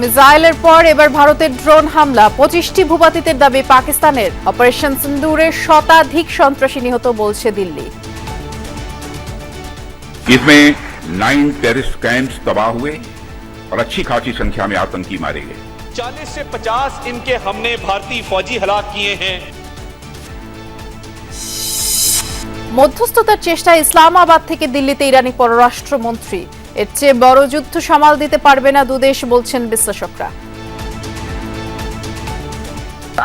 মিসাইলের পর এবার ভারতের ড্রোন হামলা, 25টি ভূপাতিতের দাবি পাকিস্তানের। অপারেশন সিন্দুরে শতাধিক সন্ত্রাসী নিহত বলছে দিল্লি। इसमें 9 टेररिस्ट कैंप्स तबाह हुए और अच्छी खासी संख्या में आतंकी मारे गए। 40 से 50 इनके हमने भारतीय फौजी हलाक किए हैं। মধ্যস্থতার চেষ্টায় ইসলামাবাদ থেকে দিল্লিতে ইরানি পররাষ্ট্রমন্ত্রী। এর চেয়ে বড় যুদ্ধ সামাল দিতে পারবে না দুদেশ, বলছেন বিশ্লেষকরা।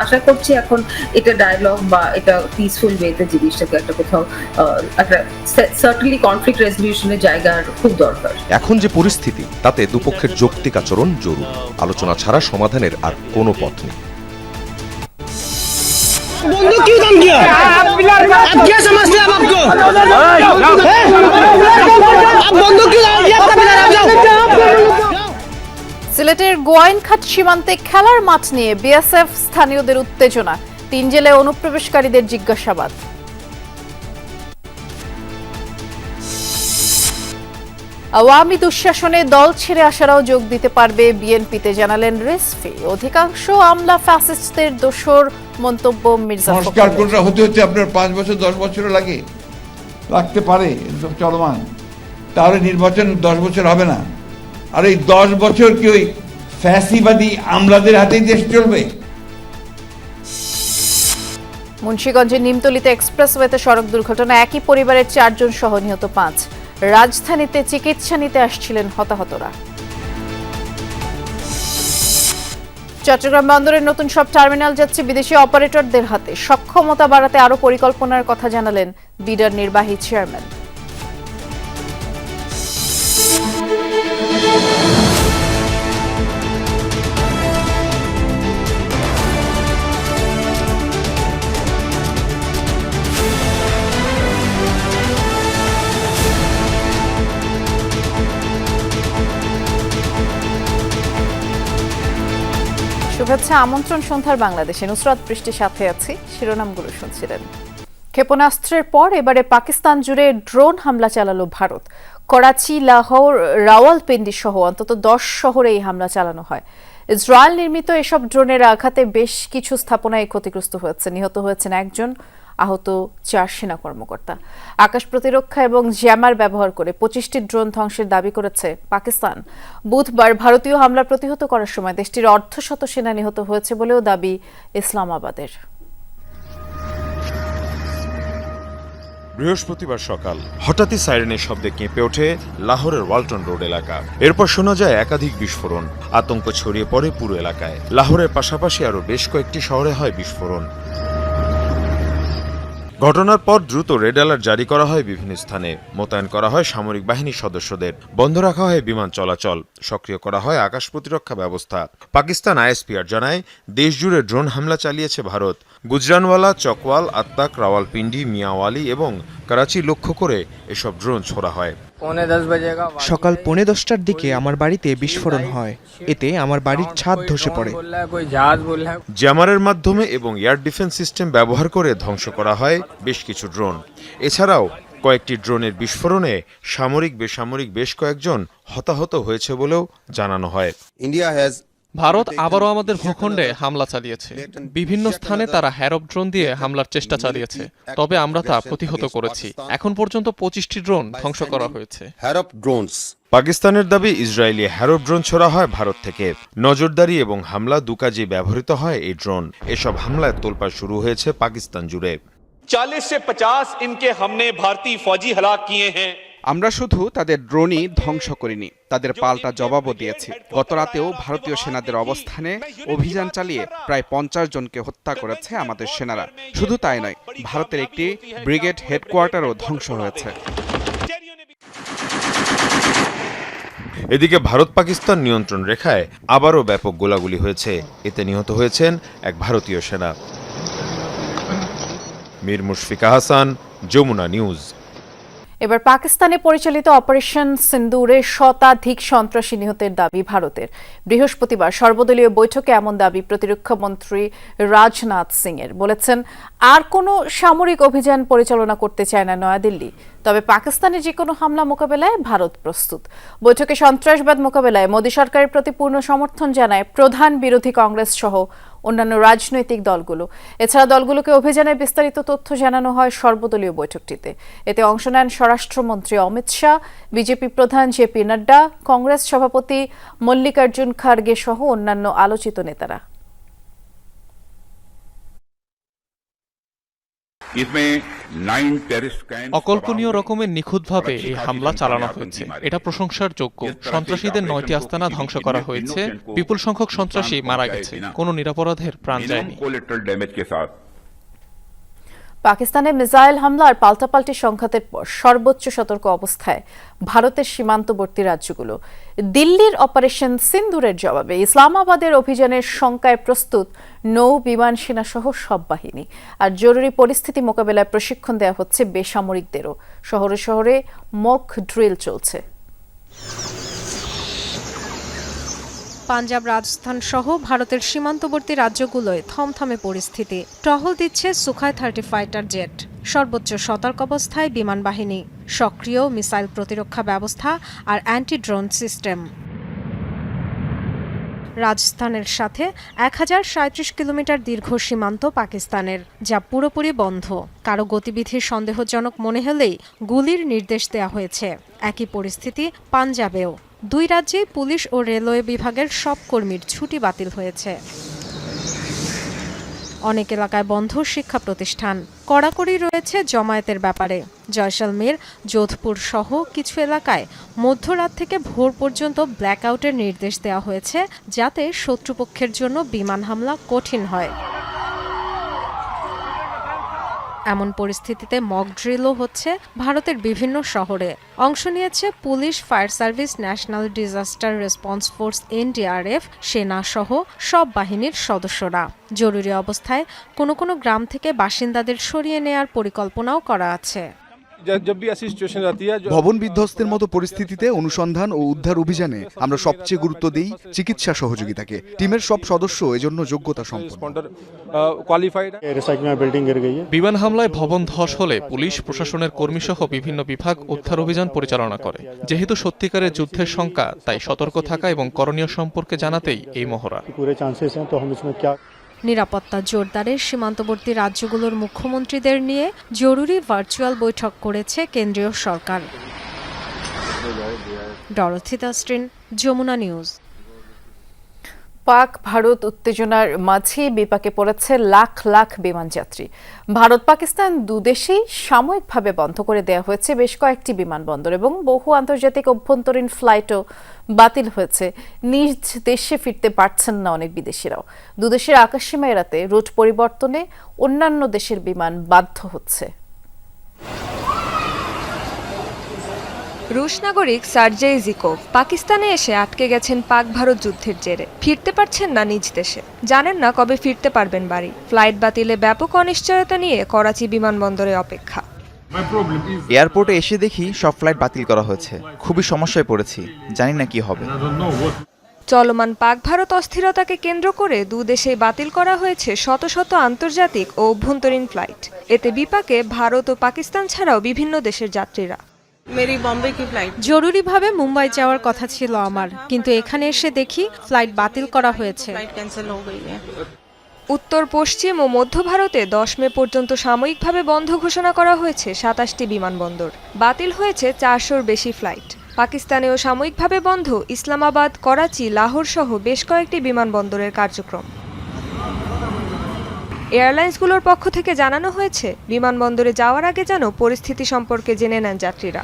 আশা করছি এখন এটা ডায়ালগ বা এটা পিসফুল ওয়েতে জিনিসটাকে একটা কোথাও একটা সার্টেনলি কনফ্লিক্ট রেজলিউশনের জায়গা খুব দরকার। এখন যে পরিস্থিতি তাতে দুপক্ষের যৌক্তিক আচরণ জরুরি। আলোচনা ছাড়া সমাধানের আর কোনো পথ নেই। बंदूक क्यों दम किया? आप क्या समझते हैं? आप आपको आप बंदूक क्यों दम किया? आप जाओ। সিলেটের গোয়াইনঘাট সীমান্তে খেলার মাঠ নিয়ে বিএসএফ স্থানীয়দের উত্তেজনা, 3 জেলায় অনুপ্রবেশকারীদের জিজ্ঞাসাবাদ। আওয়ামী দুঃশাসনে দল ছেড়ে আসারাও যোগ দিতে পারবে বিএনপিতে, জানালেন রেজভী। অধিকাংশ আমলা ফ্যাসিস্টদের দোসর, মন্তব্য মির্জা সংস্কার ফখরুলের। কোনটা হতে হতে আপনার 5 বছর 10 বছরও লাগতে পারে, চলমান। তাহলে নির্বাচন 10 বছর হবে না। আর এই 10 বছর কি ওই ফ্যাসিবাদী আমলাদের হাতেই দেশ চলবে? মুন্সিগঞ্জের নিমতলিতে এক্সপ্রেসওয়েতে সড়ক দুর্ঘটনা, একই পরিবারের 4 জন সহ নিহত 5। রাজধানীতে চিকিৎসা নিতে আসছিলেন হতাহতরা। চট্টগ্রাম বন্দরের নতুন সব টার্মিনাল যাচ্ছে বিদেশি অপারেটরদের হাতে। সক্ষমতা বাড়াতে আরও পরিকল্পনার কথা জানালেন বিডার নির্বাহী চেয়ারম্যান। শুভেচ্ছা, আমন্ত্রণ সন্ধ্যার বাংলাদেশে। নুসরাত বৃষ্টির সাথে আছি। শিরোনামগুলো শুনছিলেন। ক্ষেপণাস্ত্রের পর এবারে পাকিস্তান জুড়ে ড্রোন হামলা চালালো ভারত। করাচি, লাহোর, রাওয়ালপিন্ডি সহ অন্তত 10 শহরে এই হামলা চালানো হয়। ইসরায়েল নির্মিত এসব ড্রোনের আঘাতে বেশ কিছু স্থাপনায় ক্ষতিগ্রস্ত হয়েছে। নিহত হয়েছেন 1 জন, আহত 4 সেনা কর্মকর্তা। আকাশ প্রতিরক্ষা এবং জ্যামার ব্যবহার করে 25টি ড্রোন ধ্বংসের দাবি করেছে পাকিস্তান। বুধবার ভারতীয় হামলা প্রতিহত করার সময় দেশটির অর্ধশত সেনা নিহত হয়েছে বলেও দাবি ইসলামাবাদের। বৃহস্পতিবার সকাল হঠাৎই সাইরেনের শব্দে কেঁপে ওঠে লাহোরের ওয়ালটন রোড এলাকা। এরপর শোনা যায় একাধিক বিস্ফোরণ। আতঙ্ক ছড়িয়ে পড়ে পুরো এলাকায়। লাহোরের পাশাপাশি আরও বেশ কয়েকটি শহরে হয় বিস্ফোরণ। ঘটনার পর দ্রুত রেড অ্যালার্ট জারি করা হয় বিভিন্ন স্থানে। মোতায়েন করা হয় সামরিক বাহিনীর সদস্যদের। বন্ধ রাখা হয় বিমান চলাচল। সক্রিয় করা হয় আকাশ প্রতিরক্ষা ব্যবস্থা। পাকিস্তান আইএসপিআর জানায়, দেশজুড়ে ড্রোন হামলা চালিয়েছে ভারত। গুজরানওয়ালা, চকওয়াল, আত্তাক, রাওয়ালপিন্ডি, মিয়াওয়ালি এবং করাচি লক্ষ্য করে এসব ড্রোন ছোড়া হয়। সকাল 10:45টার দিকে আমার বাড়িতে বিস্ফোরণ হয়। এতে আমার বাড়ির ছাদ ধসে পড়ে। জ্যামারের মাধ্যমে এবং এয়ার ডিফেন্স সিস্টেম ব্যবহার করে ধ্বংস করা হয় বেশ কিছু ড্রোন। এছাড়াও কয়েকটি ড্রোনের বিস্ফোরণে সামরিক বেসামরিক বেশ কয়েকজন হতাহত হয়েছে বলেও জানানো হয়। ভারত আবারও আমাদের ভূখণ্ডে হামলা চালিয়েছে। বিভিন্ন স্থানে তারা হ্যারপ ড্রোন দিয়ে হামলার চেষ্টা চালিয়েছে, তবে আমরা তা প্রতিহত করেছি। এখন পর্যন্ত 25টি ড্রোন ধ্বংস করা হয়েছে। পাকিস্তানের দাবি, ইসরায়েলি হ্যারপ ড্রোন ছোড়া হয় ভারত থেকে। নজরদারি এবং হামলা 2 কাজে ব্যবহৃত হয় এই ড্রোন। এসব হামলায় তোলপাড় শুরু হয়েছে পাকিস্তান জুড়ে। 40 से 50 इनके हमने भारतीय फौजी हलाक किए हैं। আমরা শুধু তাদের ড্রোনই ধ্বংস করিনি, তাদের পাল্টা জবাবও দিয়েছি। গত রাতেও ভারতীয় সেনাদের অবস্থানে অভিযান চালিয়ে প্রায় 50 জনকে হত্যা করেছে আমাদের সেনারা। শুধু তাই নয়, ভারতের একটি ব্রিগেড হেডকোয়ার্টারও ধ্বংস হয়েছে। এদিকে ভারত পাকিস্তান নিয়ন্ত্রণ রেখায় আবারও ব্যাপক গোলাগুলি হয়েছে। এতে নিহত হয়েছেন এক ভারতীয় সেনা। মীর মুশফিকা হাসান, যমুনা নিউজ। এবার পাকিস্তানে পরিচালিত অপারেশন সিন্দুরে শতাধিক সন্ত্রাসী নিহতের দাবি ভারতের। বৃহস্পতিবার সর্বদলীয় বৈঠকে এমন দাবি প্রতিরক্ষা মন্ত্রী রাজনাথ সিং এর। বলেছেন, আর কোনো সামরিক অভিযান পরিচালনা করতে চায় না নয়াদিল্লি, তবে পাকিস্তানে যে কোনো হামলা মোকাবেলায় ভারত প্রস্তুত। বৈঠকে সন্ত্রাসবাদ মোকাবেলায় মোদী সরকারের প্রতি পূর্ণ সমর্থন জানায় প্রধান বিরোধী কংগ্রেস সহ অন্যান্য রাজনৈতিক দলগুলো। এছাড়া দলগুলোকে অভিযানের বিস্তারিত তথ্য জানানো হয় সর্বদলীয় বৈঠকটিতে। এতে অংশ নেন স্বরাষ্ট্রমন্ত্রী অমিত শাহ, বিজেপি প্রধান জেপি নাড্ডা, কংগ্রেস সভাপতি মল্লিকার্জুন খার্গে সহ অন্যান্য আলোচিত নেতারা। অকল্পনীয় রকমের নিখুঁতভাবে এই হামলা চালানো হয়েছে, এটা প্রশংসার যোগ্য। সন্ত্রাসীদের 9টি আস্তানা ধ্বংস করা হয়েছে, বিপুল সংখ্যক সন্ত্রাসী মারা গেছে, কোনো নিরপরাধের প্রাণ যায়নি। পাকিস্তানের মিসাইল হামলা আর পাল্টাপাল্টি সংঘাতের পর সর্বোচ্চ সতর্ক অবস্থায় ভারতের সীমান্তবর্তী রাজ্যগুলো। দিল্লির অপারেশন সিন্দুরের জবাবে ইসলামাবাদের অভিযানের শঙ্কায় প্রস্তুত নৌ, বিমান সেনা সহ সব বাহিনী। আর জরুরি পরিস্থিতি মোকাবেলায় প্রশিক্ষণ দেওয়া হচ্ছে বেসামরিকদেরও। শহরে শহরে মক ড্রিল চলছে। পাঞ্জাব, রাজস্থান সহ ভারতের সীমান্তবর্তী রাজ্যগুলোয় থমথমে পরিস্থিতি। টহল দিচ্ছে সুখাই 30 ফাইটার জেট। সর্বোচ্চ সতর্ক অবস্থায় বিমান বাহিনী, সক্রিয় মিসাইল প্রতিরক্ষা ব্যবস্থা আর অ্যান্টি ড্রোন সিস্টেম। রাজস্থানের সাথে 1037 কিলোমিটার দীর্ঘ সীমান্ত পাকিস্তানের, যা পুরোপুরি বন্ধ। কারো গতিবিধি সন্দেহজনক মনে হলেই গুলির নির্দেশ দেওয়া হয়েছে। একই পরিস্থিতি পাঞ্জাবেও। দুই রাজ্যেই পুলিশ ও রেলওয়ে বিভাগের সব কর্মীর ছুটি বাতিল হয়েছে। অনেক এলাকায় বন্ধ শিক্ষা প্রতিষ্ঠান। কড়াকড়ি রয়েছে জমায়েতের ব্যাপারে। জয়সলমের, যোধপুর সহ কিছু এলাকায় মধ্যরাত থেকে ভোর পর্যন্ত ব্ল্যাকআউটের নির্দেশ দেওয়া হয়েছে, যাতে শত্রুপক্ষের জন্য বিমান হামলা কঠিন হয়। এমন পরিস্থিতিতে মক ড্রিলও হচ্ছে ভারতের বিভিন্ন শহরে। অংশ নিয়েছে police, fire service, national disaster response force NDRF, সেনা সহ সব বাহিনীর সদস্যরা। জরুরি অবস্থায় কোনো কোনো গ্রাম থেকে বাসিন্দাদের সরিয়ে নেয়ার পরিকল্পনাও করা আছে। ভবন বিধ্বস্তের মতো পরিস্থিতিতে অনুসন্ধান ও উদ্ধার অভিযানে আমরা সবচেয়ে গুরুত্ব দিই চিকিৎসা সহযোগিতাকে। টিমের সব সদস্য এজন্য যোগ্যতা সম্পন্ন। বিমান হামলায় ভবন ধস হলে পুলিশ, প্রশাসনের কর্মীসহ বিভিন্ন বিভাগ উদ্ধার অভিযান পরিচালনা করে। যেহেতু সত্যিকারের যুদ্ধের শঙ্কা, তাই সতর্ক থাকা এবং করণীয় সম্পর্কে জানাতেই এই মহড়া। নিরাপত্তা জোরদারে সীমান্তবর্তী রাজ্যগুলোর মুখ্যমন্ত্রীদের নিয়ে জরুরি ভার্চুয়াল বৈঠক করেছে কেন্দ্রীয় সরকার। Dorothy Dastrin, Jamuna news. পাক ভারত উত্তেজনার মাঝে বিপাকে পড়েছে লাখ লাখ বিমান যাত্রী। ভারত পাকিস্তান দুদেশেই সাময়িকভাবে বন্ধ করে দেওয়া হয়েছে বেশ কয়েকটি বিমানবন্দর এবং বহু আন্তর্জাতিক অভ্যন্তরীণ ফ্লাইটও বাতিল হয়েছে। নিজ দেশে ফিরতে পারছেন না অনেক বিদেশিরাও। দুদেশের আকাশসীমা এড়াতে রুট পরিবর্তনে অন্যান্য দেশের বিমান বাধ্য হচ্ছে। রুশ নাগরিক সার্জেই জিকোভ পাকিস্তানে এসে আটকে গেছেন পাক ভারত যুদ্ধের জেরে। ফিরতে পারছেন না নিজ দেশে, জানেন না কবে ফিরতে পারবেন বাড়ি। ফ্লাইট বাতিলে ব্যাপক অনিশ্চয়তা নিয়ে করাচি বিমানবন্দরে অপেক্ষা। এয়ারপোর্টে এসে দেখি সব ফ্লাইট বাতিল করা হয়েছে। খুবই সমস্যায় পড়েছি, জানি না কি হবে। চলমান পাক ভারত অস্থিরতাকে কেন্দ্র করে দুদেশেই বাতিল করা হয়েছে শত শত আন্তর্জাতিক ও অভ্যন্তরীণ ফ্লাইট। এতে বিপাকে ভারত ও পাকিস্তান ছাড়াও বিভিন্ন দেশের যাত্রীরা। জরুরিভাবে মুম্বাই যাওয়ার কথা ছিল আমার, কিন্তু এখানে এসে দেখি ফ্লাইট বাতিল করা হয়েছে। উত্তর, পশ্চিম ও মধ্য ভারতে 10 মে পর্যন্ত সাময়িকভাবে বন্ধ ঘোষণা করা হয়েছে 27টি বিমানবন্দর। বাতিল হয়েছে 400-র বেশি ফ্লাইট। পাকিস্তানেও সাময়িকভাবে বন্ধ ইসলামাবাদ, করাচি, লাহোর সহ বেশ কয়েকটি বিমানবন্দরের কার্যক্রম। এয়ারলাইন্সগুলোর পক্ষ থেকে জানানো হয়েছে, বিমানবন্দরে যাওয়ার আগে যেন পরিস্থিতি সম্পর্কে জেনে নেন যাত্রীরা।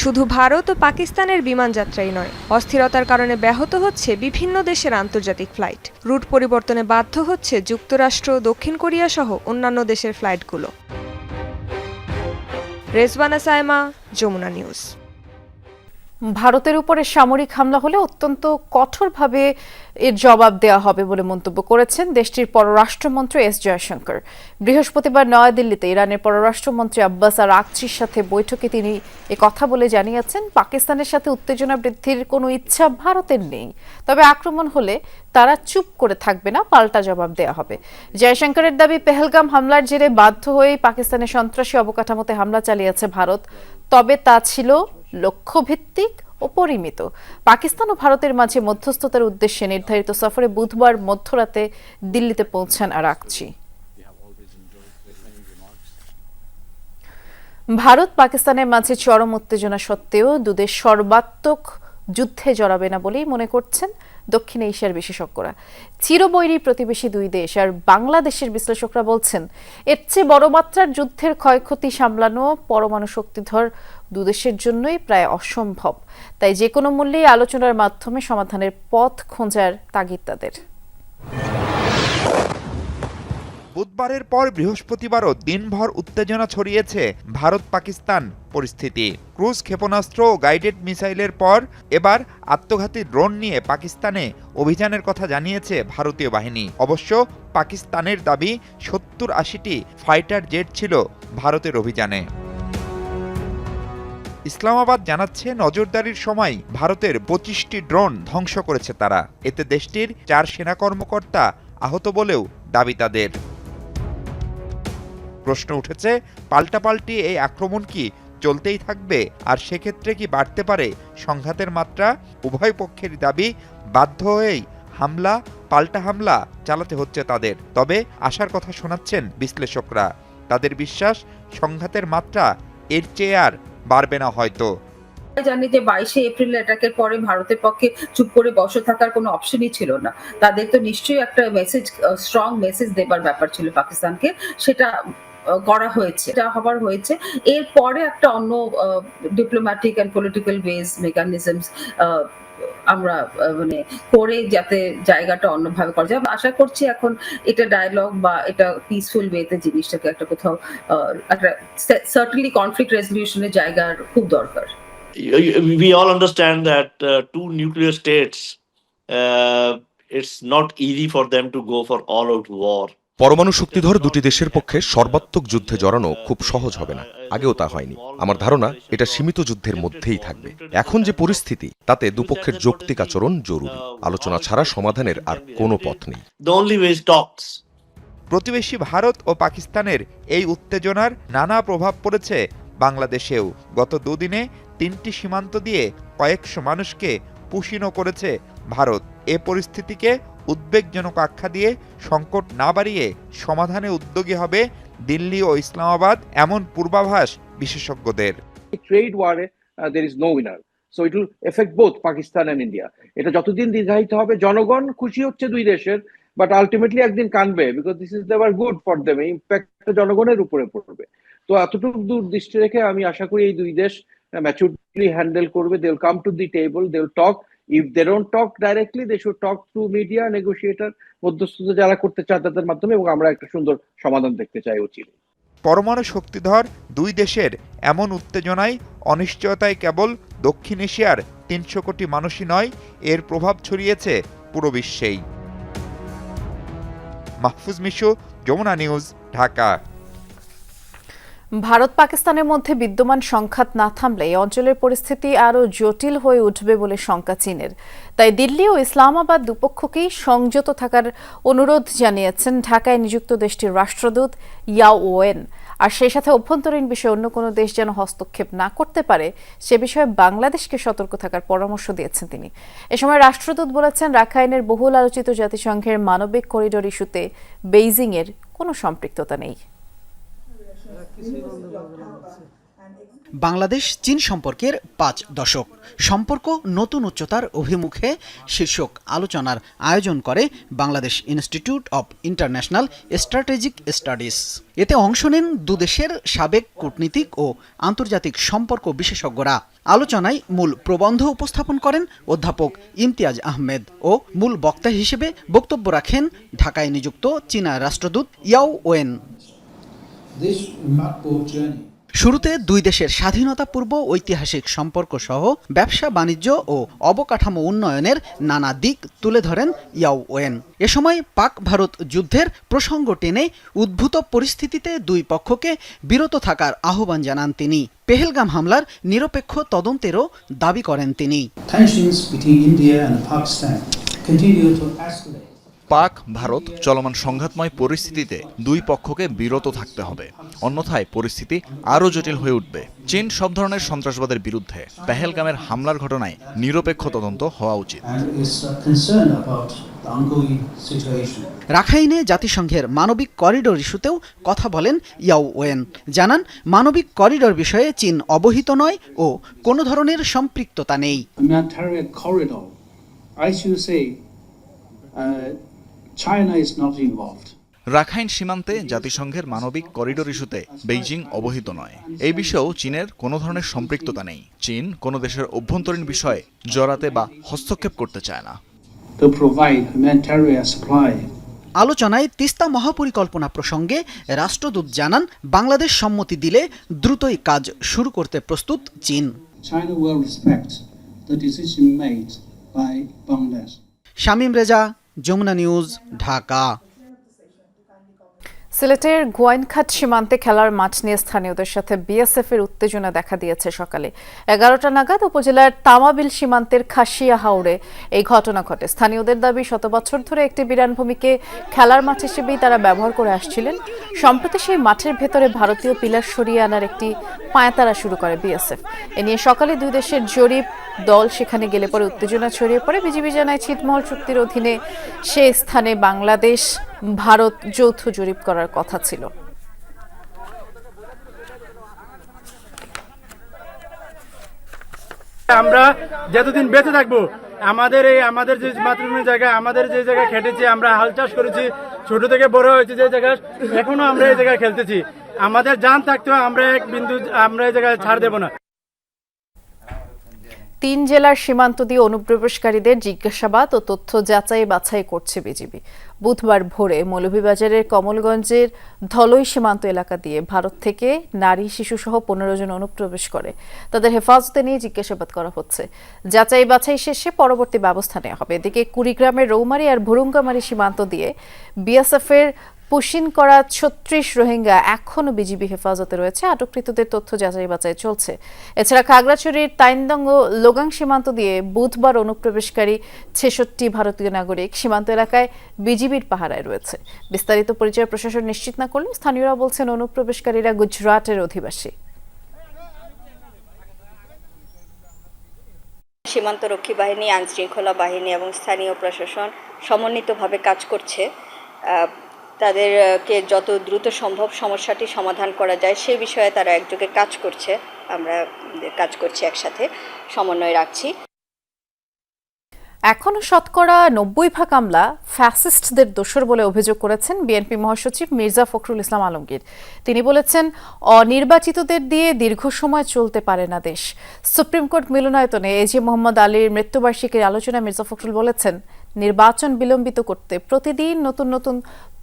শুধু ভারত ও পাকিস্তানের বিমান যাত্রাই নয়, অস্থিরতার কারণে ব্যাহত হচ্ছে বিভিন্ন দেশের আন্তর্জাতিক ফ্লাইট। রুট পরিবর্তনে বাধ্য হচ্ছে যুক্তরাষ্ট্র, দক্ষিণ কোরিয়া সহ অন্যান্য দেশের ফ্লাইটগুলো। রেজওয়ানা সাইমা, যমুনা নিউজ। ভারতের উপরে সামরিক হামলা হলে অত্যন্ত কঠোরভাবে এর জবাব দেওয়া হবে বলে মন্তব্য করেছেন দেশটির পররাষ্ট্রমন্ত্রী এস জয়শঙ্কর। বৃহস্পতিবার নয়াদিল্লিতে ইরানের পররাষ্ট্রমন্ত্রী আব্বাস আরাগচির সাথে বৈঠকে তিনি কথা বলে জানিয়েছেন, পাকিস্তানের সাথে উত্তেজনা বৃদ্ধির কোনো ইচ্ছা ভারতের নেই, তবে আক্রমণ হলে তারা চুপ করে থাকবে না, পাল্টা জবাব দেওয়া হবে। জয়শঙ্করের দাবি, পেহেলগাম হামলার জেরে বাধ্য হয়েই পাকিস্তানের সন্ত্রাসী অবকাঠামোতে হামলা চালিয়েছে ভারত, তবে তা ছিল লক্ষ্যভিত্তিক ও পরিমিত। পাকিস্তান ও ভারতের মাঝে মধ্যস্থতার উদ্দেশ্যে নির্ধারিত সফরে বুধবার মধ্যরাতে দিল্লিতে পৌঁছান আরাগচি। ভারত পাকিস্তানের মাঝে চরম উত্তেজনা সত্ত্বেও দুদেশ সর্বাত্মক যুদ্ধে জড়াবে না বলেই মনে করছেন দক্ষিণ এশিয়ার বিশেষজ্ঞরা। চিরবৈরী প্রতিবেশী দুই দেশ আর বাংলাদেশের বিশ্লেষকরা বলছেন, এর চেয়ে বড় মাত্রার যুদ্ধের ক্ষয়ক্ষতি সামলানো পরমাণু শক্তিধর দুদেশের জন্যই প্রায় অসম্ভব। তাই যে কোনো মূল্যেই আলোচনার মাধ্যমে সমাধানের পথ খোঁজার তাগিদ তাদের। বুধবারের পর বৃহস্পতিবারও দিনভর উত্তেজনা ছড়িয়েছে ভারত পাকিস্তান পরিস্থিতি। ক্রুজ ক্ষেপণাস্ত্র ও গাইডেড মিসাইলের পর এবার আত্মঘাতী ড্রোন নিয়ে পাকিস্তানে অভিযানের কথা জানিয়েছে ভারতীয় বাহিনী। অবশ্য পাকিস্তানের দাবি 70-80টি ফাইটার জেট ছিল ভারতের অভিযানে। ইসলামাবাদ জানাচ্ছে, নজরদারির সময় ভারতের 25টি ড্রোন ধ্বংস করেছে তারা। এতে দেশটির 4 সেনা কর্মকর্তা আহত বলেও দাবি তাদের। প্রশ্ন উঠেছে, পাল্টাপাল্টি এই আক্রমণ কি চলতেই থাকবে? আর সেক্ষেত্রে কি বাড়তে পারে সংঘাতের মাত্রা? উভয় পক্ষেরই দাবি, বাধ্য হয়েই পাল্টা হামলা চালাতে হচ্ছে তাদের। তবে আশার কথা শোনাচ্ছেন বিশ্লেষকরা। তাদের বিশ্বাস, সংঘাতের মাত্রা এর চেয়ে আর বাড়বে না হয়তো। জানি যে 22শে এপ্রিল অ্যাটাকের পরে ভারতের পক্ষে চুপ করে বসে থাকার কোনো অপশনই ছিল না। তাদের তো নিশ্চয়ই একটা মেসেজ, স্ট্রং মেসেজ দেবার ব্যাপার ছিল পাকিস্তানকে, সেটা করা হয়েছে, এটা হবার হয়েছে। এরপরে একটা অন্য diplomatic and political ways mechanisms আমরা মানে করে যাতে জায়গাটা অন্যভাবে করা যায়। আশা করছি এখন এটা ডায়ালগ বা এটা পিসফুল ওয়েতে জিনিসটাকে একটা কোথাও একটা সার্টেনলি কনফ্লিক্ট রেজলিউশনের জায়গার খুব দরকার। We all understand that two nuclear states, it's not easy for them to go for all-out war. পরমাণু শক্তিধর দুটি দেশের পক্ষে সর্বাত্মক যুদ্ধে জড়ানো খুব সহজ হবে না, আগেও তা হয়নি। আমার ধারণা এটা সীমিত যুদ্ধের মধ্যেই থাকবে। এখন যে পরিস্থিতি, তাতে দুপক্ষের যৌক্তিক আচরণ জরুরি। আলোচনা ছাড়া সমাধানের আর কোনো পথ নেই। প্রতিবেশী ভারত ও পাকিস্তানের এই উত্তেজনার নানা প্রভাব পড়েছে বাংলাদেশেও। গত দুদিনে 3টি সীমান্ত দিয়ে কয়েকশো মানুষকে পুষিনো করেছে ভারত। এ পরিস্থিতিকে উদ্বেগজনক আখ্যা দিয়ে সংকট না বাড়িয়ে সমাধানে উদ্যোগী হবে দিল্লি ও ইসলামাবাদ, এমন পূর্বাভাস বিশেষজ্ঞদের। ট্রেড ওয়ারে there is no winner, so it will affect both Pakistan and India. এটা যতদিন দীর্ঘায়িত হবে, জনগণ খুশি হচ্ছে দুই দেশের, বাট আলটিমেটলি একদিন কানবে, because this is never good for them. Impact জনগণের উপরে পড়বে। তো এতটুকু দূর দৃষ্টি রেখে আমি আশা করি এই দুই দেশ ম্যাচুরলি হ্যান্ডেল করবে। They will come to the table, they will talk. If they don't talk directly, they should talk through media, negotiator, মধ্যস্থতা যারা করতে চায় তাদের মাধ্যমে, এবং আমরা একটা সুন্দর সমাধান দেখতে চাই উচিত। পরমাণু শক্তিধর দুই দেশের এমন উত্তেজনায়, অনিশ্চয়তায় কেবল দক্ষিণ এশিয়ার 300 কোটি মানুষই নয়, এর প্রভাব ছড়িয়েছে পুরো বিশ্বেই। মাহফুজ মিশু, যমুনা নিউজ, ঢাকা। ভারত পাকিস্তানের মধ্যে বিদ্যমান সংঘাত না থামলে এই অঞ্চলের পরিস্থিতি আরও জটিল হয়ে উঠবে বলে শঙ্কা চীনের। তাই দিল্লি ও ইসলামাবাদ দুপক্ষকেই সংযত থাকার অনুরোধ জানিয়েছেন ঢাকায় নিযুক্ত দেশটির রাষ্ট্রদূত ইয়াও ওয়েন। আর সেই সাথে অভ্যন্তরীণ বিষয়ে অন্য কোনো দেশ যেন হস্তক্ষেপ না করতে পারে সে বিষয়ে বাংলাদেশকে সতর্ক থাকার পরামর্শ দিয়েছেন তিনি। এ সময় রাষ্ট্রদূত বলেছেন, রাখাইনের বহুল আলোচিত জাতিসংঘের মানবিক করিডোর ইস্যুতে বেইজিংয়ের কোনো সম্পৃক্ততা নেই। বাংলাদেশ চীন সম্পর্কের 5 দশক, সম্পর্ক নতুন উচ্চতার অভিমুখে শীর্ষক আলোচনার আয়োজন করে Bangladesh institute of international strategic studies. এতে অংশ নেন দুদেশের সাবেক কূটনীতিক ও আন্তর্জাতিক সম্পর্ক বিশেষজ্ঞরা। আলোচনায় মূল প্রবন্ধ উপস্থাপন করেন অধ্যাপক ইমতিয়াজ আহমেদ ও মূল বক্তা হিসেবে বক্তব্য রাখেন ঢাকায় নিযুক্ত চীনা রাষ্ট্রদূত ইয়াও ওয়েন। শুরুতে দুই দেশের স্বাধীনতা পূর্ব ঐতিহাসিক সম্পর্ক সহ ব্যবসা বাণিজ্য ও অবকাঠামো উন্নয়নের নানা দিক তুলে ধরেন ইয়াও ওয়েন। এ সময় পাক ভারত যুদ্ধের প্রসঙ্গ টেনে উদ্ভূত পরিস্থিতিতে দুই পক্ষকে বিরত থাকার আহ্বান জানান তিনি। পেহেলগাম হামলার নিরপেক্ষ তদন্তেরও দাবি করেন তিনি। পাক ভারত চলমান সংঘাতময় পরিস্থিতিতে দুই পক্ষকে বিরত থাকতে হবে, অন্যথায় পরিস্থিতি আরও জটিল হয়ে উঠবে। চীন সব ধরনের সন্ত্রাসবাদের বিরুদ্ধে পেহেলগামের হামলার ঘটনায় নিরপেক্ষ তদন্ত হওয়া উচিত। রাখাইনে জাতিসংঘের মানবিক করিডোর ইস্যুতেও কথা বলেন ইয়াও ওয়েন। জানান, মানবিক করিডোর বিষয়ে চীন অবহিত নয় ও কোনো ধরনের সম্পৃক্ততা নেই। রাখাইন সীমান্তে জাতিসংঘের মানবিক করিডোর ইস্যুতে বেইজিং অবহিত নয়। এই বিষয়েও চীনের কোনো ধরনের সম্পৃক্ততা নেই। চীন কোনো দেশের অভ্যন্তরীণ বিষয়ে জড়াতে বা হস্তক্ষেপ করতে চায় না। আলোচনায় তিস্তা মহাপরিকল্পনা প্রসঙ্গে রাষ্ট্রদূত জানান, বাংলাদেশ সম্মতি দিলে দ্রুতই কাজ শুরু করতে প্রস্তুত চীন। শামীম রেজা, যমুনা নিউজ, ঢাকা। সিলেটের গোয়াইনঘাট সীমান্তে খেলার মাঠ নিয়ে স্থানীয়দের সাথে বিএসএফ এর উত্তেজনা দেখা দিয়েছে। সকালে 11টা নাগাদ উপজেলার তামাবিল সীমান্তের খাসিয়া হাওড়ে এই ঘটনা ঘটে। স্থানীয়দের দাবি, 100 বছর ধরে একটি বিরানভূমিকে খেলার মাঠ হিসেবেই তারা ব্যবহার করে আসছিলেন। সম্প্রতি সেই মাঠের ভেতরে ভারতীয় পিলার সরিয়ে আনার একটি পায়তারা শুরু করে বিএসএফ। এ নিয়ে সকালে দুই দেশের জরিপ দল সেখানে গেলে পরে উত্তেজনা ছড়িয়ে পড়ে। বিজিবি জানায়, ছিটমহল চুক্তির অধীনে সে স্থানে বাংলাদেশ ভারত যৌথ জরিপ করার কথা ছিল। আমরা যতদিন বেঁচে থাকবো, আমাদের যে মাতৃভূমি জায়গা, আমাদের যে জায়গায় খেটেছি, আমরা হাল চাষ করেছি, ছোট থেকে বড় হয়েছে যে জায়গায়, এখনো আমরা এই জায়গায় খেলতেছি। আমাদের জান থাকতেও আমরা এই জায়গায় ছাড় দেব না। 3 জেলার সীমান্ত দিয়ে অনুপ্রবেশকারীদের জিজ্ঞাসাবাদ ও তথ্য যাচাই বাছাই করছে বিজিবি। বুধবার ভোরে মৌলভীবাজারের কমলগঞ্জের ধলই সীমান্ত এলাকা দিয়ে ভারত থেকে নারী শিশু সহ 15 জন অনুপ্রবেশ করে। তাদের হেফাজতে নিয়ে জিজ্ঞাসাবাদ করা হচ্ছে। যাচাই বাছাই শেষে পরবর্তী ব্যবস্থা নেওয়া হবে। এদিকে কুড়িগ্রামের রৌমারী আর ভুরুঙ্গামারী সীমান্ত দিয়ে বিএসএফ এর পুশিন করা 36 রোহিঙ্গা এখনও বিজিবি হেফাজতে রয়েছে। আটককৃতদের তথ্য যাচাই বাছাই চলছে। এছাড়া খাগড়াছড়ির তাইনদং ও লোগাং সীমান্ত দিয়ে বুধবার অনুপ্রবেশকারী 66 ভারতীয় নাগরিক সীমান্ত এলাকায় বিজিবির পাহারায় রয়েছে। বিস্তারিত পরিচয় প্রশাসন নিশ্চিত না করলে স্থানীয়রা বলছেন অনুপ্রবেশকারীরা গুজরাটের অধিবাসী। সীমান্তরক্ষী বাহিনী, আইনশৃঙ্খলা বাহিনী এবং স্থানীয় প্রশাসন সমন্বিতভাবে কাজ করছে। তাদেরকে যত দ্রুত সম্ভব সমস্যাটি সমাধান করা যায় সেই বিষয়ে তারা একযোগে কাজ করছে। আমরা কাজ করছি, একসাথে সমন্বয় রাখছি। এখনো শতকরা 90% মামলা ফ্যাসিস্টদের দোষর বলে অভিযোগ করেছেন বিএনপি মহাসচিব মির্জা ফখরুল ইসলাম আলমগীর। তিনি বলেছেন, অনির্বাচিতদের দিয়ে দীর্ঘ সময় চলতে পারে না দেশ। সুপ্রিম কোর্ট মিলনায়তনে এজে মোহাম্মদ আলীর মৃত্যুবার্ষিকীর আলোচনায় মির্জা ফখরুল বলেছেন, নির্বাচন বিলম্বিত করতে প্রতিদিন নতুন নতুন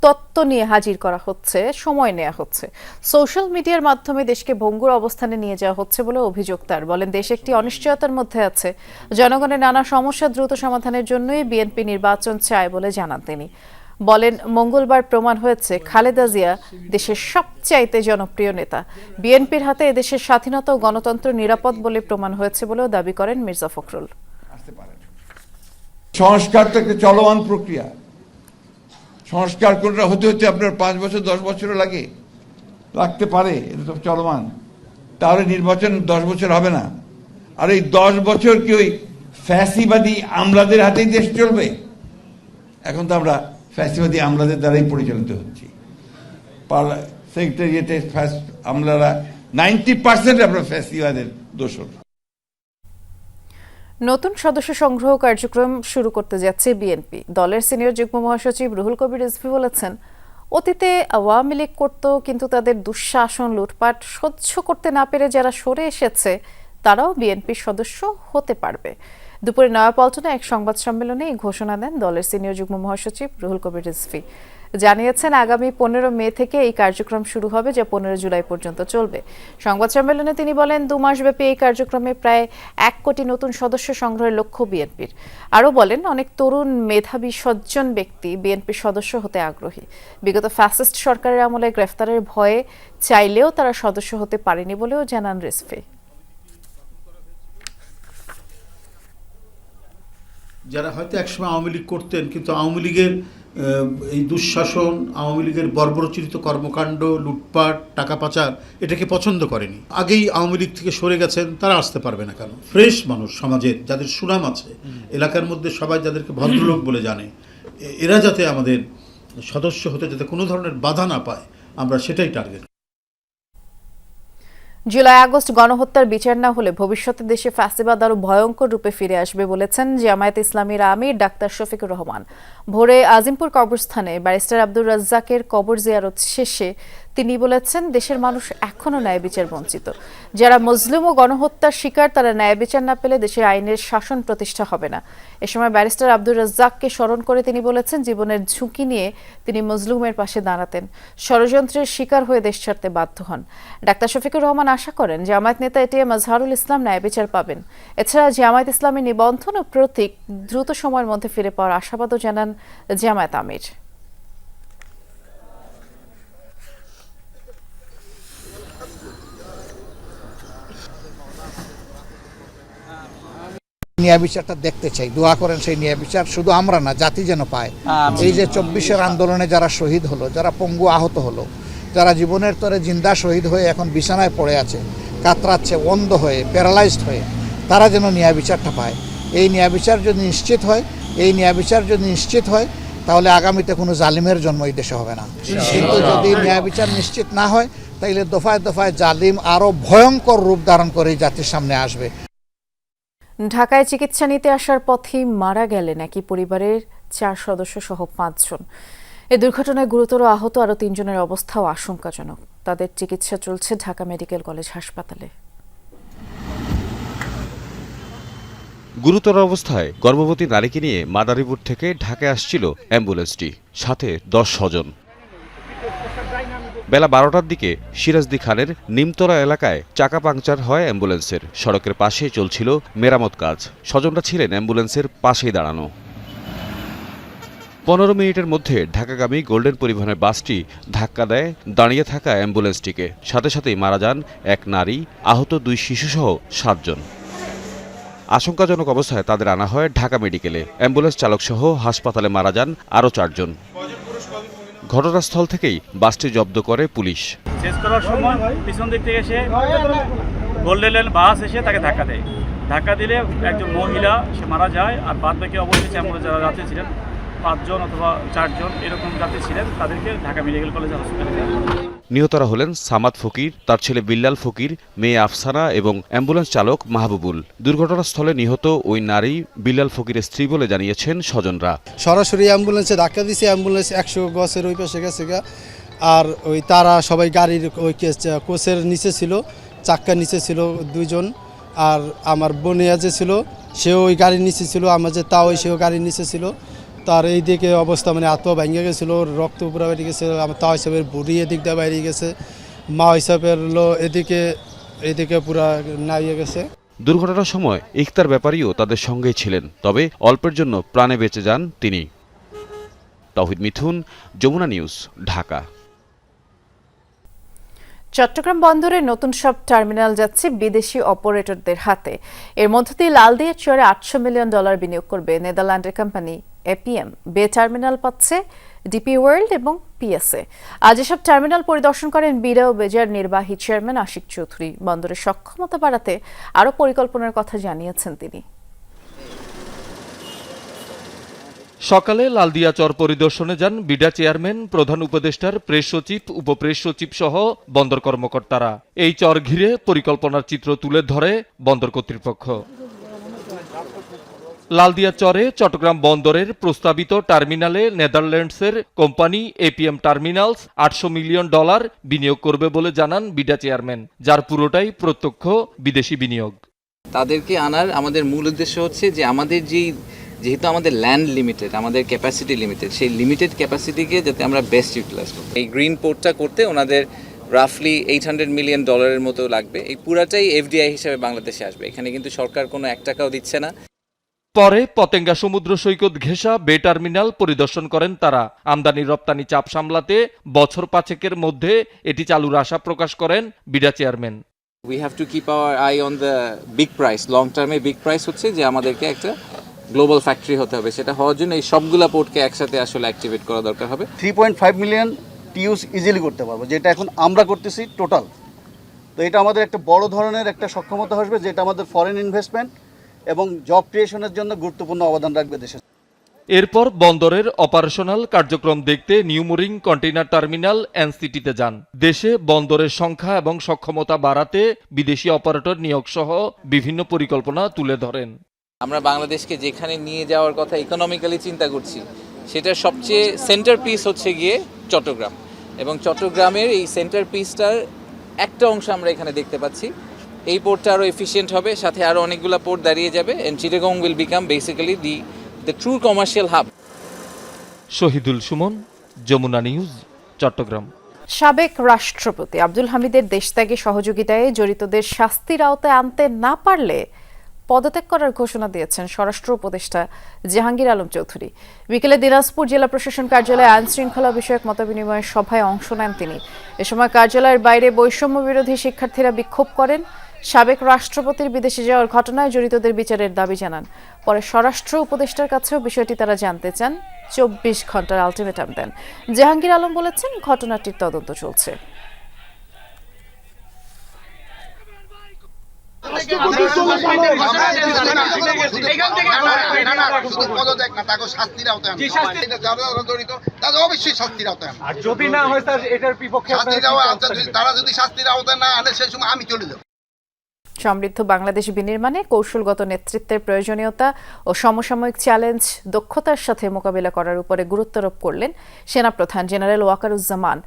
তত্ত্ব নিয়ে হাজির করা হচ্ছে, সময় নেওয়া হচ্ছে। সোশ্যাল মিডিয়ার মাধ্যমে দেশকে ভঙ্গুর অবস্থানে নিয়ে যাওয়া হচ্ছে বলে অভিযোগ তার। বলেন, দেশ একটি অনিশ্চয়তার মধ্যে আছে। জনগণের নানা সমস্যা দ্রুত সমাধানের জন্যই বিএনপি নির্বাচন চায় বলে জানান তিনি। বলেন, মঙ্গলবার প্রমাণ হয়েছে খালেদা জিয়া দেশের সবচাইতে জনপ্রিয় নেতা। বিএনপির হাতে এদেশের স্বাধীনতা ও গণতন্ত্র নিরাপদ বলে প্রমাণ হয়েছে বলেও দাবি করেন মির্জা ফখরুল। সংস্কার তো একটা চলমান প্রক্রিয়া। সংস্কার কোনটা হতে হতে আপনার 5 বছর 10 বছরও লাগতে পারে, এটা তো চলমান। তাহলে নির্বাচন 10 বছর হবে না। আর এই 10 বছর কি ওই ফ্যাসিবাদী আমলাদের হাতেই দেশ চলবে? এখন তো আমরা ফ্যাসিবাদী আমলাদের দ্বারাই পরিচালিত হচ্ছি। সেক্রেটারিয়েটে আমলারা 90% আমরা ফ্যাসিবাদের দোষর। নতুন সদস্য সংগ্রহ কার্যক্রম শুরু করতে যাচ্ছে বিএনপি। দলের সিনিয়র যুগ্ম মহাসচিব রুহুল কবির রিজভী বলেছেন, অতীতে আওয়ামী লীগ করত, কিন্তু তাদের দুঃশাসন লুটপাট সহ্য করতে না পেরে যারা সরে এসেছে তারাও বিএনপির সদস্য হতে পারবে। দুপুরে নয়াপল্টনে এক সংবাদ সম্মেলনে এই ঘোষণা দেন দলের সিনিয়র যুগ্ম মহাসচিব রুহুল কবির রিজভী। জানিয়েছেন আগামী 15 মে থেকে এই কার্যক্রম শুরু হবে, যা 15 জুলাই পর্যন্ত চলবে। সংবাদ সম্মেলনে তিনি বলেন, 2 মাসব্যাপী এই কার্যক্রমে প্রায় 1 কোটি নতুন সদস্য সংগ্রহের লক্ষ্য বিএনপির। আরও বলেন, অনেক তরুণ মেধাবী সজ্জন ব্যক্তি বিএনপির সদস্য হতে আগ্রহী। বিগত ফ্যাসিস্ট সরকারের আমলে গ্রেফতারের ভয়ে চাইলেও তারা সদস্য হতে পারেনি বলেও জানান রিজভী। যারা হয়তো একসময় আওয়ামী লীগ করতেন, কিন্তু আওয়ামী লীগের এই দুঃশাসন, আওয়ামী লীগের বর্বরোচিত কর্মকাণ্ড, লুটপাট, টাকা পাচার এটাকে পছন্দ করেনি, আগেই আওয়ামী লীগ থেকে সরে গেছেন, তারা আসতে পারবে না কেন? ফ্রেশ মানুষ, সমাজের যাদের সুনাম আছে, এলাকার মধ্যে সবাই যাদেরকে ভদ্রলোক বলে জানে, এরা যাতে আমাদের সদস্য হতে যাতে কোনো ধরনের বাধা না পায়, আমরা সেটাই টার্গেট। জুলাই আগস্ট গণহত্যার বিচার না হলে ভবিষ্যতে দেশে ফ্যাসিবাদ আরো ভয়ঙ্কর রূপে ফিরে আসবে বলেছেন জামায়াত ইসলামীর আমির ডাক্তার শফিকুর রহমান। ভোরে আজিমপুর কবরস্থানে ব্যারিস্টার আব্দুর রাজ্জাকের কবর জিয়ারত শেষে তিনি বলেছেন, দেশের মানুষ এখনো ন্যায় বিচার বঞ্চিত। যারা মজলুম ও গণহত্যার শিকার, তারা ন্যায় বিচার না পেলে দেশের আইনের শাসন প্রতিষ্ঠা হবে না। এ সময় ব্যারিস্টার আব্দুর রাজ্জাককে স্মরণ করে তিনি বলেছেন, জীবনের ঝুঁকি নিয়ে তিনি মজলুমের পাশে দাঁড়াতেন, ষড়যন্ত্রের শিকার হয়ে দেশ ছাড়তে বাধ্য হন। ডাক্তার শফিকুর রহমান আশা করেন জামায়াত নেতা এটিএম আজহারুল ইসলাম ন্যায় বিচার পাবেন। এছাড়া জামায়াত ইসলামের নিবন্ধন ও প্রতীক দ্রুত সময়ের মধ্যে ফিরে পাওয়ার আশাবাদও জানান জামায়াত আমির। ন্যায় বিচারটা দেখতে চাই, দোয়া করেন সেই ন্যায় বিচার শুধু আমরা না, জাতি যেন পায়। এই যে 24-এর আন্দোলনে যারা শহীদ হলো, যারা পঙ্গু আহত হলো, যারা জীবনের তরে জিন্দা শহীদ হয়ে এখন বিছানায় পড়ে আছে, কাতরাচ্ছে, অন্ধ হয়ে, প্যারালাইজড হয়ে, তারা যেন ন্যায় বিচারটা পায়। এই ন্যায় বিচার যদি নিশ্চিত হয় তাহলে আগামীতে কোনো জালিমের জন্ম এই দেশে হবে না। কিন্তু যদি ন্যায় বিচার নিশ্চিত না হয়, তাইলে দফায় দফায় জালিম আরো ভয়ঙ্কর রূপ ধারণ করে জাতির সামনে আসবে। ঢাকায় চিকিৎসা নিতে আসার পথেই মারা গেলেন একই পরিবারের 4 সদস্য সহ 5 জন। এই দুর্ঘটনায় গুরুতর আহত আরও 3 জনের অবস্থাও আশঙ্কাজনক। তাদের চিকিৎসা চলছে ঢাকা মেডিকেল কলেজ হাসপাতালে। গুরুতর অবস্থায় গর্ভবতী নারীকে নিয়ে মাদারীপুর থেকে ঢাকায় আসছিল অ্যাম্বুলেন্সটি, সাথে 10 স্বজন। বেলা 12টার দিকে সিরাজদি খানের নিমতলা এলাকায় চাকা পাংচার হয় অ্যাম্বুলেন্সের। সড়কের পাশেই চলছিল মেরামত কাজ। স্বজনরা ছিলেন অ্যাম্বুলেন্সের পাশেই দাঁড়ানো। 15 মিনিটের মধ্যে ঢাকাগামী গোল্ডেন পরিবহনের বাসটি ধাক্কা দেয় দাঁড়িয়ে থাকা অ্যাম্বুলেন্সটিকে। সাথে সাথেই মারা যান এক নারী, আহত 2 শিশুসহ 7 জন। আশঙ্কাজনক অবস্থায় তাদের আনা হয় ঢাকা মেডিকেলে। অ্যাম্বুলেন্স চালকসহ হাসপাতালে মারা যান আরও 4 জন। ঘটনাস্থল থেকেই বাসটি জব্দ করে পুলিশ। শেষ করার সময় পিছন দিক থেকে এসে গোল্ডেন লাইন বাস এসে তাকে ধাক্কা দেয়। ধাক্কা দিলে একজন মহিলা সে মারা যায়, আর বাদ বাকি অবশ্যই অ্যাম্বুলেন্স যারা যাত্রী ছিলেন 5 জন অথবা 4 জন এরকম যাত্রী ছিলেন, তাদেরকে ঢাকা মেডিকেল কলেজ হাসপাতালে। নিহতরা হলেন সামাদ ফকির, তার ছেলে বিল্লাল ফকির, মেয়ে আফসানা এবং অ্যাম্বুলেন্স চালক মাহবুবুল। দুর্ঘটনাস্থলে নিহত ওই নারী বিল্লাল ফকিরের স্ত্রী বলে জানিয়েছেন স্বজনরা। সরাসরি অ্যাম্বুলেন্সে ধাক্কা দিয়েছে, অ্যাম্বুলেন্স 100 গজের ওই পাশে গেছে, আর ওই তারা সবাই গাড়ির ওই কোচের নিচে ছিল, চাক্কার নিচে ছিল 2 জন, আর আমার বোনিয়া যে ছিল সেও ওই গাড়ির নিচে ছিল, আমার যে তাও সেও গাড়ির নিচে ছিল। তার এই দিকে অবস্থা মানে এত ভেঙে গেছিলো, রক্ত উপরে বেরিয়ে গেছে, আমার তা হিসাবের বুড়ি এদিক দিয়ে বেরিয়ে গেছে, মা হিসাবের এদিকে পুরা নাইয়ে গেছে। দুর্ঘটনার সময় ইখতার ব্যাপারীও তাদের সঙ্গেই ছিলেন, তবে অল্পের জন্য প্রাণে বেঁচে যান তিনি। তাওহিদ মিথুন, যমুনা নিউজ, ঢাকা। চট্টগ্রাম বন্দরের নতুন সব টার্মিনাল যাচ্ছে বিদেশি অপারেটরদের হাতে। এর মধ্য দিয়ে লালদিয়া চরে $800 মিলিয়ন বিনিয়োগ করবে নেদারল্যান্ডের কোম্পানি এপিএম। বে টার্মিনাল পাচ্ছে ডিপি ওয়ার্ল্ড এবং পিএসএ। আজ এসব টার্মিনাল পরিদর্শন করেন বিডা ও বেজার নির্বাহী চেয়ারম্যান আশিক চৌধুরী। বন্দরের সক্ষমতা বাড়াতে আরও পরিকল্পনার কথা জানিয়েছেন তিনি। সকালে লালদিয়া চর পরিদর্শনে যান বিডা চেয়ারম্যান, প্রধান উপদেষ্টার প্রেস সচিব, উপপ্রেস সচিব সহ বন্দর কর্মকর্তারা। এই চর ঘিরে পরিকল্পনার চিত্র তুলে ধরে বন্দর কর্তৃপক্ষ। লালদিয়া চরে চট্টগ্রাম বন্দরের প্রস্তাবিত টার্মিনালে নেদারল্যান্ডসের কোম্পানি এপিএম টার্মিনালস $800 মিলিয়ন বিনিয়োগ করবে বলে জানান বিডা চেয়ারম্যান, যার পুরোটাই প্রত্যক্ষ বিদেশি বিনিয়োগ। তাদেরকে আনার আমাদের মূল উদ্দেশ্য হচ্ছে যে আমাদের যেই যেহেতু আমাদের ল্যান্ড লিমিটেড, আমাদের ক্যাপাসিটি লিমিটেড, সেই লিমিটেড ক্যাপাসিটিকে যাতে আমরা বেস্ট ইউটিলাইজ করি। এই গ্রিন পোর্টটা করতে ওনাদের রাফলি $800 মিলিয়ন মতো লাগবে। এই পুরাটাই এফডিআই হিসেবে বাংলাদেশে আসবে। এখানে কিন্তু সরকার কোনো 1 টাকাও দিচ্ছে না। পরে পতেঙ্গা সমুদ্র সৈকত ঘেঁষা বে টার্মিনাল পরিদর্শন করেন তারা। আমদানি রপ্তানি চাপ সামলাতে বছর 5-এর মধ্যে এটি চালুর আশা প্রকাশ করেন BIDA chairman. We have to keep our I on the big price. Long টার্মে বিগ প্রাইস হচ্ছে যে আমাদেরকে একটা গ্লোবাল ফ্যাক্টরি হতে হবে। সেটা হওয়ার জন্য এই সবগুলা পোর্টকে একসাথে আসলে অ্যাক্টিভেট করা দরকার হবে। 3.5 মিলিয়ন টিউস ইজিলি করতে পারবো, যেটা এখন আমরা করতেছি টোটাল। তো এটা আমাদের একটা বড় ধরনের একটা সক্ষমতা আসবে, যেটা আমাদের ফরেন ইনভেস্টমেন্ট এবং জব ক্রিয়েশনের জন্য গুরুত্বপূর্ণ অবদান রাখবে দেশে। এরপর বন্দরের অপারেশনাল কার্যক্রম দেখতে নিউ মোরিং কন্টেইনার টার্মিনাল এনসিটিতে যান। দেশে বন্দরের সংখ্যা এবং সক্ষমতা বাড়াতে বিদেশি অপারেটর নিয়োগ সহ বিভিন্ন পরিকল্পনা তুলে ধরেন। আমরা বাংলাদেশকে যেখানে নিয়ে যাওয়ার কথা ইকোনমিক্যালি চিন্তা করছি, সেটার সবচেয়ে সেন্টার পিস হচ্ছে গিয়ে চট্টগ্রাম, এবং চট্টগ্রামের এই সেন্টার পিসটার একটা অংশ আমরা এখানে দেখতে পাচ্ছি। এই পোর্টটা আরও এফিশিয়েন্ট হবে, সাথে আরও অনেকগুলো পোর্ট দাঁড়িয়ে যাবে, and Chittagong will become basically the true commercial hub. Shahidul Suman, Jamuna news, Chattogram. সাবেক রাষ্ট্রপতি আব্দুল হামিদের দেশত্যাগে সহযোগিতায় জড়িতদের শাস্তির আওতায় আনতে না পারলে পদত্যাগ করার ঘোষণা দিয়েছেন স্বরাষ্ট্র উপদেষ্টা জাহাঙ্গীর আলম চৌধুরী। বিকেলে দিনাজপুর জেলা প্রশাসন কার্যালয়ে আইন শৃঙ্খলা বিষয়ক মতবিনিময় সভায় অংশ নেন তিনি। এ সময় কার্যালয়ের বাইরে বৈষম্য বিরোধী শিক্ষার্থীরা বিক্ষোভ করেন। সাবেক রাষ্ট্রপতির বিদেশে যাওয়ার ঘটনায় জড়িতদের বিচারের দাবি জানান। পরে স্বরাষ্ট্র উপদেষ্টার কাছেও বিষয়টি তারা জানতে চান। 24 ঘন্টার আলটিমেটাম দেন। জাহাঙ্গীর আলম বলেছেন, ঘটনাটির তদন্ত চলছে। সমৃদ্ধ বাংলাদেশ বিনির্মাণে কৌশলগত নেতৃত্বের প্রয়োজনীয়তা ও সমসাময়িক চ্যালেঞ্জ দক্ষতার সাথে মোকাবিলা করার উপরে গুরুত্বারোপ করলেন সেনাপ্রধান জেনারেল ওয়াকারুজ্জামান।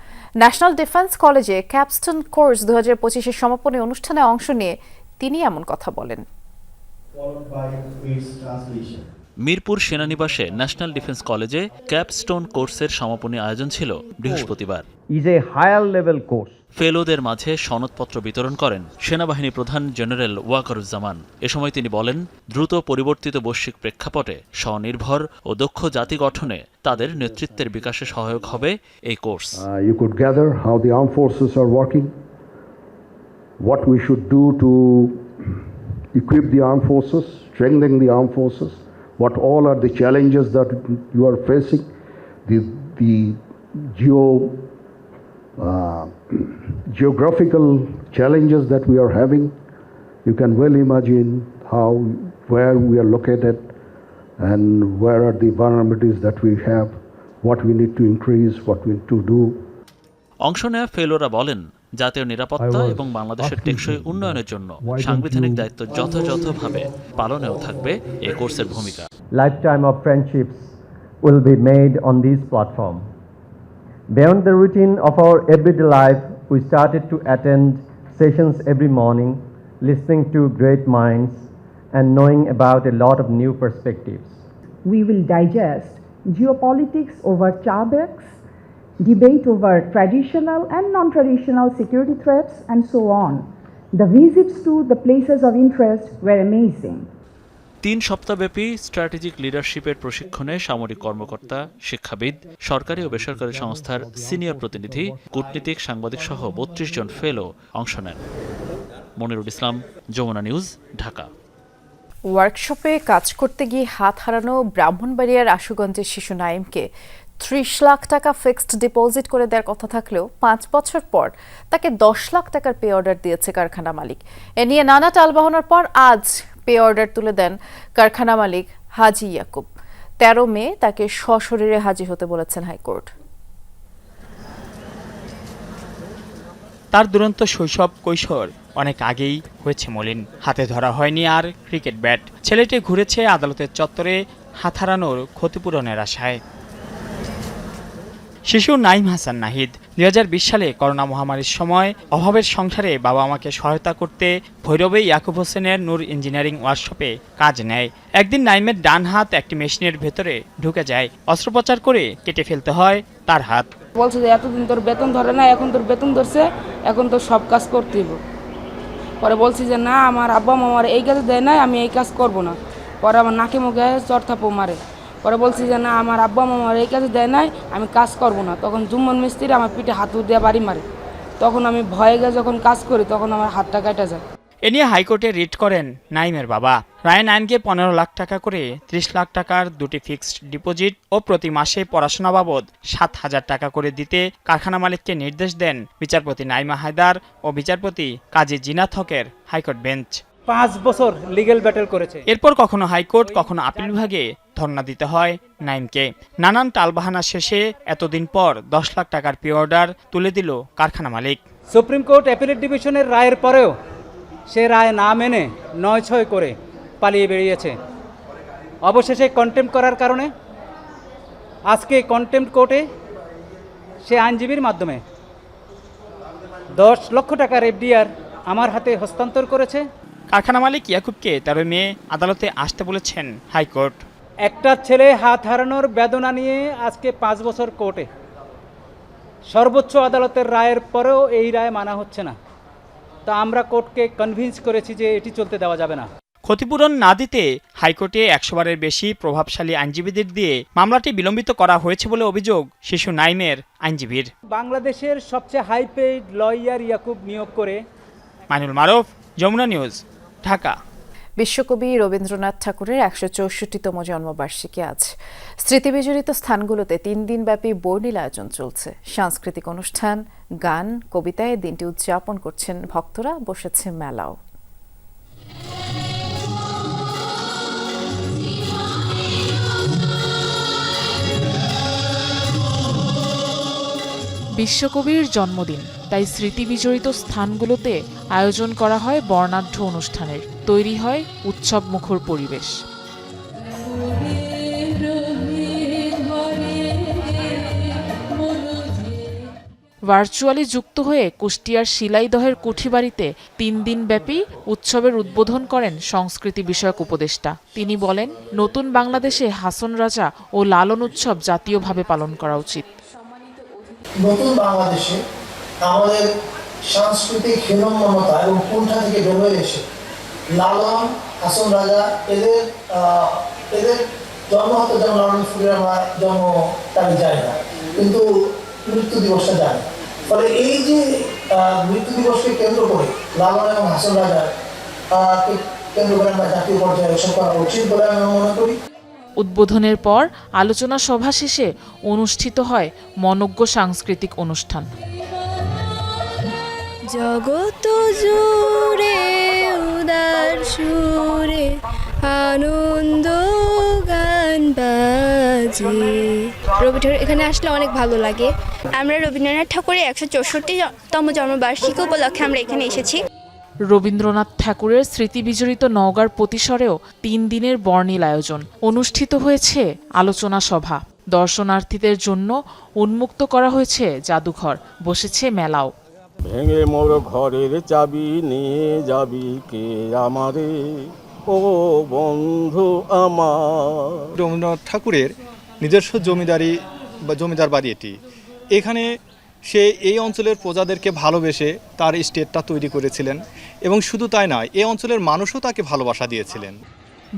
ন্যাশনাল ডিফেন্স কলেজে ক্যাপস্টোন কোর্স 2025-এর সমাপনী অনুষ্ঠানে অংশ নিয়ে তিনি এমন কথা বলেন। মিরপুর সেনানিবাসে ন্যাশনাল ডিফেন্স কলেজে ক্যাপস্টোন কোর্সের সমাপনী আয়োজন ছিল বৃহস্পতিবার। ফেলোদের মাঝে সনদপত্র বিতরণ করেন সেনাবাহিনী প্রধান জেনারেল ওয়াকারুজ্জামান। এ সময় তিনি বলেন, দ্রুত পরিবর্তিত বৈশ্বিক প্রেক্ষাপটে স্বনির্ভর ও দক্ষ জাতি গঠনে তাদের নেতৃত্বের বিকাশে সহায়ক হবে এই course. You could gather how the armed forces are working, what we should do to equip the armed forces, strengthen the armed forces, what all are the challenges that you are facing, the geographical challenges that we are having. You can well imagine where we are located and where are the vulnerabilities that we have, what we need to increase, what we need to do. অংশ নেয়া ফেলোরা বলেন, জাতীয় নিরাপত্তা এবং বাংলাদেশের টেকসই উন্নয়নের জন্য সাংবিধানিক দায়িত্ব যথাযথভাবে পালনেও থাকবে এই কোর্সের ভূমিকা। Lifetime of friendships will be made on this platform. Beyond the routine of our everyday life, we started to attend sessions every morning, listening to great minds and knowing about a lot of new perspectives. We will digest geopolitics over Chabex, debate over traditional and non-traditional security threats, and so on. The visits to the places of interest were amazing. 3 সপ্তাহব্যাপী strategic লিডারশিপের প্রশিক্ষণে সামরিক কর্মকর্তা, শিক্ষাবিদ, সরকারি ও বেসরকারি সংস্থার senior প্রতিনিধি, কূটনীতিক, সাংবাদিক সহ 32 জন ফেলো অংশ নেন। মনিরুল ইসলাম, যমুনা নিউজ, ঢাকা। ওয়ার্কশপে কাজ করতে গিয়ে হাত হারানো ব্রাহ্মণবাড়িয়ার আশুগঞ্জের শিশু নাইমকে 30 লাখ টাকা ফিক্সড ডিপোজিট করে দেওয়ার কথা থাকলেও 5 বছর পর তাকে 10 লাখ টাকার পে অর্ডার দিয়েছে কারখানা মালিক। এ নিয়ে নানা টালবাহানার পর আজ পে অর্ডার তুলে দেন কারখানা মালিক হাজি ইয়াকুব। 13 মে তাকে সশরীরে হাজির হতে বলেছেন হাইকোর্ট। তার দুরন্ত শৈশব কৈশোর অনেক আগেই হয়েছে মলিন। হাতে ধরা হয়নি আর ক্রিকেট ব্যাট। ছেলেটি ঘুরেছে আদালতের চত্বরে হাত হারানোর ক্ষতিপূরণের আশায়। শিশু নাইম হাসান নাহিদ 2020 সালে করোনা মহামারীর সময় অভাবের সংসারে বাবা মাকে সহায়তা করতে ভৈরবে ইয়াকুব হোসেনের নূর ইঞ্জিনিয়ারিং ওয়ার্কশপে কাজ নেয়। একদিন নাইমের ডান হাত একটি মেশিনের ভেতরে ঢুকে যায়। অস্ত্রোপচার করে কেটে ফেলতে হয় তার হাত। বলছে যে এতদিন তোর বেতন ধরে না, এখন তোর বেতন ধরছে, এখন তোর সব কাজ করতে হবে। পরে বলছি যে না, আমার আব্বা মা আমার এই কাজে দেয় নাই, আমি এই কাজ করব না। পরে আমার নাকে মুখে চড়থাপো মারে। পরে বলছি যে না, আমার আব্বা মা আমার এই কাজে দেয় নাই, আমি কাজ করব না। তখন জুম্মন মিস্ত্রি আমার পিঠে হাতু দিয়ে বাড়ি মারে। তখন আমি ভয়ে গিয়ে যখন কাজ করি তখন আমার হাতটা কাটা যায়। এ নিয়ে হাইকোর্টে রিট করেন নাইমের বাবা। রায়ে নাইমকে 15 লাখ টাকা করে 30 লাখ টাকার দুটি ফিক্সড ডিপোজিট ও প্রতি মাসে পড়াশোনা বাবদ 7,000 টাকা করে দিতে কারখানা মালিককে নির্দেশ দেন বিচারপতি নাইমা হায়দার ও বিচারপতি কাজী জিনাত হকের হাইকোর্ট বেঞ্চ। 5 বছর লিগ্যাল ব্যাটেল করেছে। এরপর কখনো হাইকোর্ট কখনো আপিল বিভাগে ধর্ণা দিতে হয় নাইমকে। নানান টালবাহানা শেষে এতদিন পর 10 লাখ টাকার পে অর্ডার তুলে দিল কারখানা মালিক। সুপ্রিম কোর্ট অ্যাপিলেট ডিভিশনের রায়ের পরেও সে রায় না মেনে 9-6 করে পালিয়ে বেরিয়েছে। অবশেষে কন্টেম্প্ট করার কারণে আজকে কন্টেম্প্ট কোর্টে সে আইনজীবীর মাধ্যমে 10 লক্ষ টাকার এফডিআর আমার হাতে হস্তান্তর করেছে। কারখানা মালিক ইয়াকুবকে 13 মে আদালতে আসতে বলেছেন হাইকোর্ট। একটা ছেলে হাত হারানোর বেদনা নিয়ে আজকে 5 বছর কোর্টে, সর্বোচ্চ আদালতের রায়ের পরেও এই রায় মানা হচ্ছে না। তা আমরা কোর্টকে কনভিন্স করেছি যে এটি চলতে দেওয়া যাবে না। ক্ষতিপূরণ না দিতে হাইকোর্টে 100 বারের বেশি প্রভাবশালী আইনজীবীদের দিয়ে মামলাটি বিলম্বিত করা হয়েছে বলে অভিযোগ শিশু নাইমের আইনজীবীর। বাংলাদেশের সবচেয়ে হাই পেইড লয়ার ইয়াকুব নিয়োগ করে। মাইনুল মারুফ, যমুনা নিউজ, ঢাকা। বিশ্বকবি রবীন্দ্রনাথ ঠাকুরের 164তম জন্মবার্ষিকী আজ। স্মৃতিবিজড়িত স্থানগুলোতে 3 দিনব্যাপী বর্ণিল আয়োজন চলছে। সাংস্কৃতিক অনুষ্ঠান, গান, কবিতায় দিনটি উদযাপন করছেন ভক্তরা, বসেছে মেলাও। বিশ্বকবির জন্মদিন, তাই স্মৃতিবিজড়িত স্থানগুলোতে আয়োজন করা হয় বর্ণাঢ্য অনুষ্ঠানের, তৈরি হয় উৎসবমুখর পরিবেশ। ভার্চুয়ালি যুক্ত হয়ে কুষ্টিয়ার শিলাইদহের কুঠিবাড়িতে 3 দিনব্যাপী উৎসবের উদ্বোধন করেন সংস্কৃতি বিষয়ক উপদেষ্টা। তিনি বলেন, নতুন বাংলাদেশে হাসন রাজা ও লালন উৎসব জাতীয়ভাবে পালন করা উচিত। নতুন বাংলাদেশে আমাদের সাংস্কৃতিক হীনম্মনতা এবং কুণ্ঠা থেকে বের হয়ে এসে লালন, হাসন রাজা এদের জন্ম হতো, যেমন লালন ফুলের আমরা জন্ম তারিখ জানি না, কিন্তু মৃত্যু দিবসটা জানি। ফলে এই যে মৃত্যু দিবসকে কেন্দ্র করে লালন এবং হাসন রাজার কেন্দ্র করে আমরা জাতীয় পর্যায়ে উৎসব করা উচিত বলে আমি মনে করি। উদ্বোধনের পর আলোচনা সভা শেষে অনুষ্ঠিত হয় মনোজ্ঞ সাংস্কৃতিক অনুষ্ঠান। জগত জুড়ে উদার সুরে আনন্দ গান বাজে। রবি ঠাকুর এখানে আসলে অনেক ভালো লাগে। আমরা রবীন্দ্রনাথ ঠাকুরের 164তম জন্মবার্ষিকী উপলক্ষে আমরা এখানে এসেছি। রবীন্দ্রনাথ ঠাকুরের স্মৃতিবিজড়িত নওগাঁর পতিসরেও 3 দিনের বর্ণিল আয়োজন। অনুষ্ঠিত হয়েছে আলোচনা সভা। দর্শনার্থীদের জন্য উন্মুক্ত করা হয়েছে জাদুঘর, বসেছে মেলাও। ভেঙে মোর ঘরের চাবি নিয়ে যাবি কে আমারে, ও বন্ধু আমার। রবীন্দ্রনাথ ঠাকুরের নিজস্ব জমিদারি বা জমিদার বাড়ি এটি। এখানে সে এই অঞ্চলের প্রজাদেরকে ভালোবেসে তার স্টেটটা তৈরি করেছিলেন, এবং শুধু তাই নয়, এই অঞ্চলের মানুষও তাকে ভালোবাসা দিয়েছিলেন।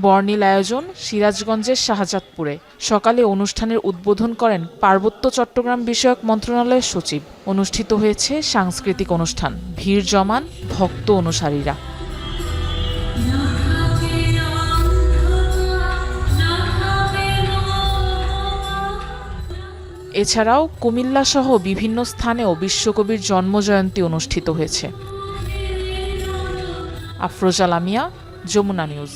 বর্ণিল আয়োজন সিরাজগঞ্জের শাহজাদপুরে। সকালে অনুষ্ঠানের উদ্বোধন করেন পার্বত্য চট্টগ্রাম বিষয়ক মন্ত্রণালয়ের সচিব। অনুষ্ঠিত হয়েছে সাংস্কৃতিক অনুষ্ঠান, ভিড় জমান ভক্ত অনুসারীরা। এছাড়াও কুমিল্লা সহ বিভিন্ন স্থানেও বিশ্বকবির জন্মজয়ন্তী অনুষ্ঠিত হয়েছে। আফরোজা লামিয়া, যমুনা নিউজ।